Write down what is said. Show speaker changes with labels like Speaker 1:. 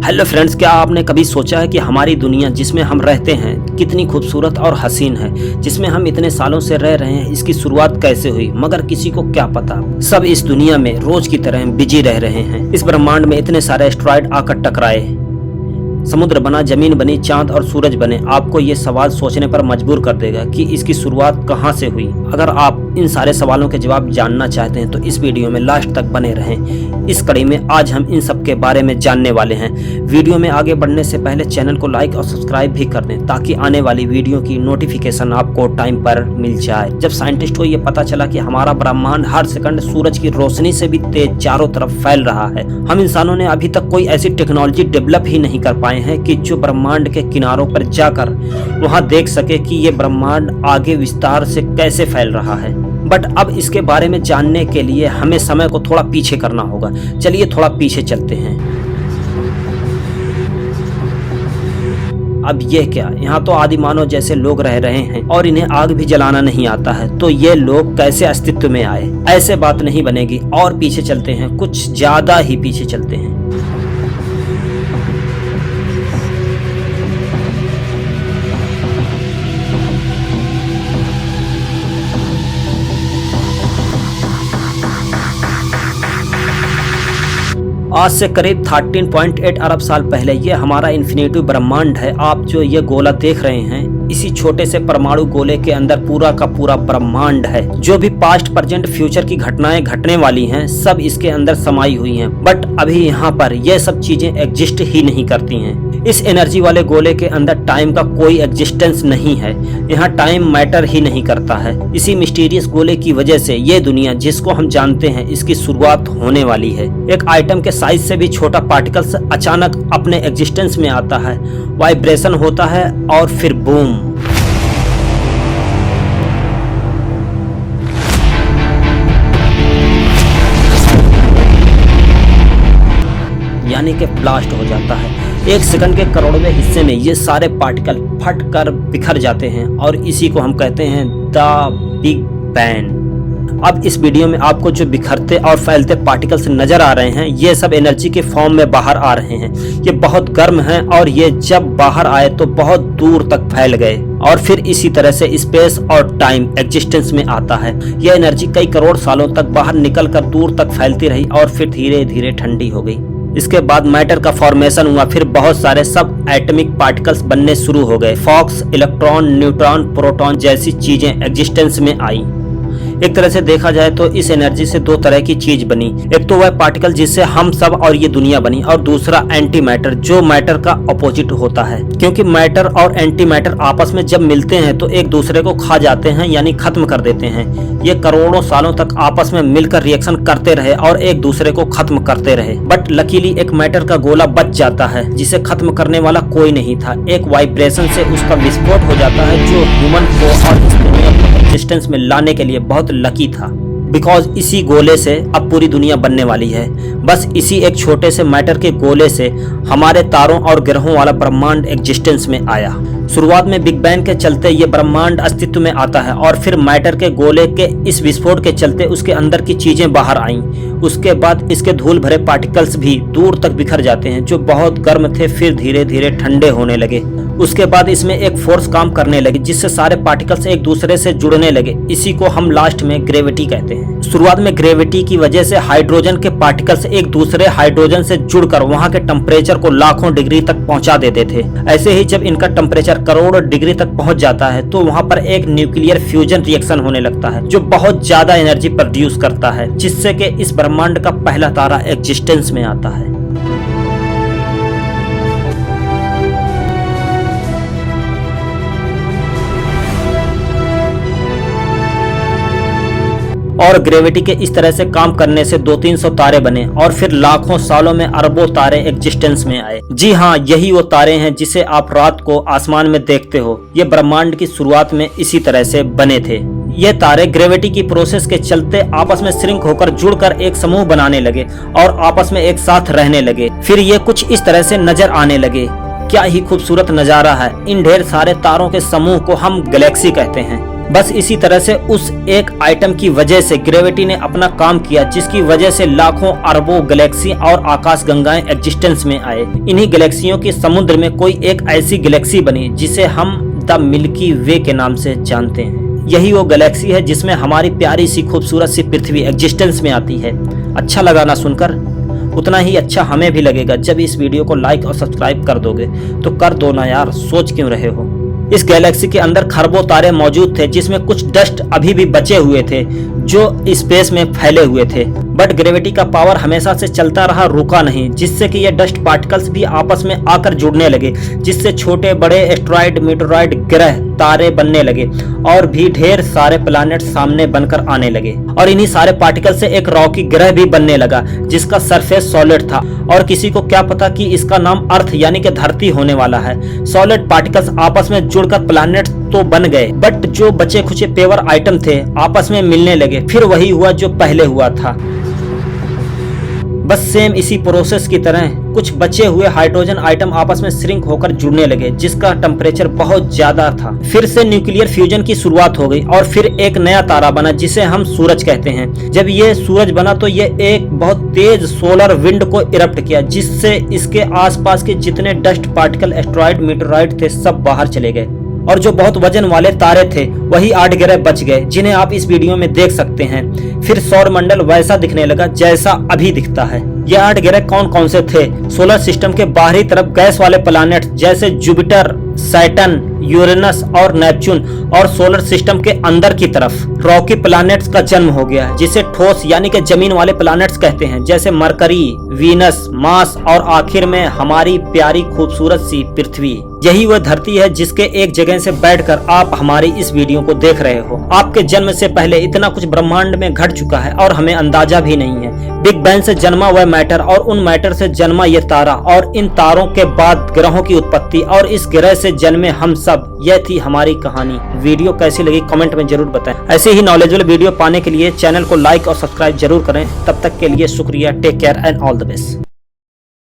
Speaker 1: Hello friends, क्या आपने कभी सोचा है कि हमारी दुनिया जिसमें हम रहते हैं कितनी खूबसूरत और हसीन है, जिसमें हम इतने सालों से रह रहे हैं, इसकी शुरुआत कैसे हुई? मगर किसी को क्या पता। सब इस दुनिया में रोज की तरह बिजी रह रहे हैं। इस ब्रह्मांड में इतने सारे एस्ट्रॉयड आकर टकराए, समुद्र बना, जमीन बनी, चांद और सूरज बने। आपको ये सवाल सोचने पर मजबूर कर देगा कि इसकी शुरुआत कहाँ से हुई। अगर आप इन सारे सवालों के जवाब जानना चाहते हैं तो इस वीडियो में लास्ट तक बने रहें। इस कड़ी में आज हम इन सब के बारे में जानने वाले हैं। वीडियो में आगे बढ़ने से पहले चैनल को लाइक और सब्सक्राइब भी कर दें ताकि आने वाली वीडियो की नोटिफिकेशन आपको टाइम पर मिल जाए। जब साइंटिस्ट को ये पता चला कि हमारा ब्रह्मांड हर सेकंड सूरज की रोशनी से भी तेज चारों तरफ फैल रहा है, हम इंसानों ने अभी तक कोई ऐसी टेक्नोलॉजी डेवलप ही नहीं कर पाए हैं कि जो ब्रह्मांड के किनारों पर जाकर वहां देख सके कि ये ब्रह्मांड आगे विस्तार से कैसे फैल रहा है। बट अब इसके बारे में जानने के लिए हमें समय को थोड़ा पीछे करना होगा। चलिए थोड़ा पीछे चलते हैं। अब ये क्या, यहाँ तो आदि मानव जैसे लोग रह रहे हैं और इन्हें आग भी जलाना नहीं आता है, तो ये लोग कैसे अस्तित्व में आए? ऐसे बात नहीं बनेगी। और पीछे चलते हैं, कुछ ज्यादा ही पीछे चलते हैं। आज से करीब 13.8 अरब साल पहले ये हमारा इन्फिनिटी ब्रह्मांड है। आप जो ये गोला देख रहे हैं, इसी छोटे से परमाणु गोले के अंदर पूरा का पूरा ब्रह्मांड है। जो भी पास्ट, प्रेजेंट, फ्यूचर की घटनाएं घटने वाली हैं, सब इसके अंदर समाई हुई हैं। बट अभी यहाँ पर ये सब चीजें एग्जिस्ट ही नहीं करती हैं। इस एनर्जी वाले गोले के अंदर टाइम का कोई एग्जिस्टेंस नहीं है। यहाँ टाइम मैटर ही नहीं करता है। इसी मिस्टीरियस गोले की वजह से ये दुनिया जिसको हम जानते हैं, इसकी शुरुआत होने वाली है। एक आइटम के साइज से भी छोटा पार्टिकल्स अचानक अपने एग्जिस्टेंस में आता है, वाइब्रेशन होता है और फिर बूम। यानी कि ब्लास्ट हो जाता है। एक सेकंड के करोड़वें हिस्से में ये सारे पार्टिकल फट कर बिखर जाते हैं और इसी को हम कहते हैं द बिग बैंग। अब इस वीडियो में आपको जो बिखरते और फैलते पार्टिकल्स नजर आ रहे हैं, ये सब एनर्जी के फॉर्म में बाहर आ रहे हैं। ये बहुत गर्म हैं और ये जब बाहर आए तो बहुत दूर तक फैल गए और फिर इसी तरह से स्पेस और टाइम एग्जिस्टेंस में आता है। यह एनर्जी कई करोड़ सालों तक बाहर निकल कर दूर तक फैलती रही और फिर धीरे धीरे ठंडी हो गई। इसके बाद मैटर का फॉर्मेशन हुआ, फिर बहुत सारे सब एटॉमिक पार्टिकल्स बनने शुरू हो गए। फॉक्स, इलेक्ट्रॉन, न्यूट्रॉन, प्रोटॉन जैसी चीजें एग्जिस्टेंस में आई। एक तरह से देखा जाए तो इस एनर्जी से दो तरह की चीज बनी। एक तो वह पार्टिकल जिससे हम सब और ये दुनिया बनी, और दूसरा एंटी मैटर जो मैटर का अपोजिट होता है। क्योंकि मैटर और एंटी मैटर आपस में जब मिलते हैं तो एक दूसरे को खा जाते हैं, यानी खत्म कर देते हैं। ये करोड़ों सालों तक आपस में मिलकर रिएक्शन करते रहे और एक दूसरे को खत्म करते रहे। बट लकीली एक मैटर का गोला बच जाता है जिसे खत्म करने वाला कोई नहीं था। एक वाइब्रेशन से उसका विस्फोट हो जाता है जो ह्यूमन को और इस दुनिया को एग्जिस्टेंस में लाने के लिए बहुत लकी था। बिकॉज इसी गोले से अब पूरी दुनिया बनने वाली है। बस इसी एक छोटे से मैटर के गोले से हमारे तारों और ग्रहों वाला ब्रह्मांड एग्जिस्टेंस में आया। शुरुआत में बिग बैंग के चलते ये ब्रह्मांड अस्तित्व में आता है और फिर मैटर के गोले के इस विस्फोट के चलते उसके अंदर की चीजें बाहर आईं। उसके बाद इसके धूल भरे पार्टिकल्स भी दूर तक बिखर जाते हैं जो बहुत गर्म थे, फिर धीरे धीरे ठंडे होने लगे। उसके बाद इसमें एक फोर्स काम करने लगी जिससे सारे पार्टिकल्स एक दूसरे से जुड़ने लगे। इसी को हम लास्ट में ग्रेविटी कहते हैं। शुरुआत में ग्रेविटी की वजह से हाइड्रोजन के पार्टिकल्स एक दूसरे हाइड्रोजन से जुड़कर वहां के टेम्परेचर को लाखों डिग्री तक पहुंचा देते थे। ऐसे ही जब इनका टेम्परेचर करोड़ों डिग्री तक पहुंच जाता है तो वहां पर एक न्यूक्लियर फ्यूजन रिएक्शन होने लगता है जो बहुत ज्यादा एनर्जी प्रोड्यूस करता है, जिससे कि इस ब्रह्मांड का पहला तारा एग्जिस्टेंस में आता है। और ग्रेविटी के इस तरह से काम करने से 200-300 तारे बने और फिर लाखों सालों में अरबों तारे एग्जिस्टेंस में आए। जी हाँ, यही वो तारे हैं जिसे आप रात को आसमान में देखते हो। ये ब्रह्मांड की शुरुआत में इसी तरह से बने थे। ये तारे ग्रेविटी की प्रोसेस के चलते आपस में श्रिंक होकर जुड़कर एक समूह बनाने लगे और आपस में एक साथ रहने लगे। फिर ये कुछ इस तरह से नजर आने लगे। क्या ही खूबसूरत नजारा है। इन ढेर सारे तारों के समूह को हम गैलेक्सी कहते हैं। बस इसी तरह से उस एक आइटम की वजह से ग्रेविटी ने अपना काम किया, जिसकी वजह से लाखों अरबों गैलेक्सी और आकाश गंगाएं एग्जिस्टेंस में आए। इन्हीं गैलेक्सियों के समुद्र में कोई एक ऐसी गैलेक्सी बनी जिसे हम द मिल्की वे के नाम से जानते हैं। यही वो गैलेक्सी है जिसमें हमारी प्यारी सी खूबसूरत सी पृथ्वी एग्जिस्टेंस में आती है। अच्छा लगा ना सुनकर? उतना ही अच्छा हमें भी लगेगा जब इस वीडियो को लाइक और सब्सक्राइब कर दोगे। तो कर दो ना यार, सोच क्यों रहे हो। इस गैलेक्सी के अंदर खरबों तारे मौजूद थे, जिसमें कुछ डस्ट अभी भी बचे हुए थे जो स्पेस में फैले हुए थे। बट ग्रेविटी का पावर हमेशा से चलता रहा, रुका नहीं, जिससे कि ये डस्ट पार्टिकल्स भी आपस में आकर जुड़ने लगे, जिससे छोटे बड़े एस्ट्रॉइड, मीटरॉइड, ग्रह, तारे बनने लगे और भी ढेर सारे प्लैनेट सामने बनकर आने लगे। और इन्हीं सारे पार्टिकल से एक रॉकी ग्रह भी बनने लगा जिसका सरफेस सॉलिड था। और किसी को क्या पता कि इसका नाम अर्थ यानी कि धरती होने वाला है। सॉलिड पार्टिकल्स आपस में जुड़कर प्लैनेट तो बन गए, बट जो बचे खुचे पेवर आइटम थे आपस में मिलने लगे। फिर वही हुआ जो पहले हुआ था। बस सेम इसी प्रोसेस की तरह कुछ बचे हुए हाइड्रोजन आइटम आपस में श्रिंक होकर जुड़ने लगे, जिसका टेम्परेचर बहुत ज्यादा था। फिर से न्यूक्लियर फ्यूजन की शुरुआत हो गई और फिर एक नया तारा बना जिसे हम सूरज कहते हैं। जब ये सूरज बना तो ये एक बहुत तेज सोलर विंड को इरप्ट किया, जिससे इसके आसपास के जितने डस्ट पार्टिकल, एस्ट्रॉइड, मीटरॉइड थे सब बाहर चले गए। और जो बहुत वजन वाले तारे थे वही 8 ग्रह बच गए, जिन्हें आप इस वीडियो में देख सकते हैं। फिर सौर मंडल वैसा दिखने लगा जैसा अभी दिखता है। ये 8 ग्रह कौन कौन से थे? सोलर सिस्टम के बाहरी तरफ गैस वाले प्लैनेट जैसे जुपिटर, सैटर्न, यूरेनस और नेपच्यून, और सोलर सिस्टम के अंदर की तरफ रॉकी प्लैनेट्स का जन्म हो गया, जिसे ठोस यानी कि जमीन वाले प्लैनेट्स कहते हैं, जैसे मरकरी, वीनस, मार्स और आखिर में हमारी प्यारी खूबसूरत सी पृथ्वी। यही वह धरती है जिसके एक जगह से बैठकर आप हमारी इस वीडियो को देख रहे हो। आपके जन्म से पहले इतना कुछ ब्रह्मांड में घट चुका है और हमें अंदाजा भी नहीं है। बिग बैंग से जन्मा वह मैटर और उन मैटर से जन्मा ये तारा, और इन तारों के बाद ग्रहों की उत्पत्ति और इस ग्रह से जन्मे हम सब। यह थी हमारी कहानी। वीडियो कैसी लगी कमेंट में जरूर बताएं। ऐसे ही नॉलेजेबल वीडियो पाने के लिए चैनल को लाइक और सब्सक्राइब जरूर करें। तब तक के लिए शुक्रिया। Take care and all the best.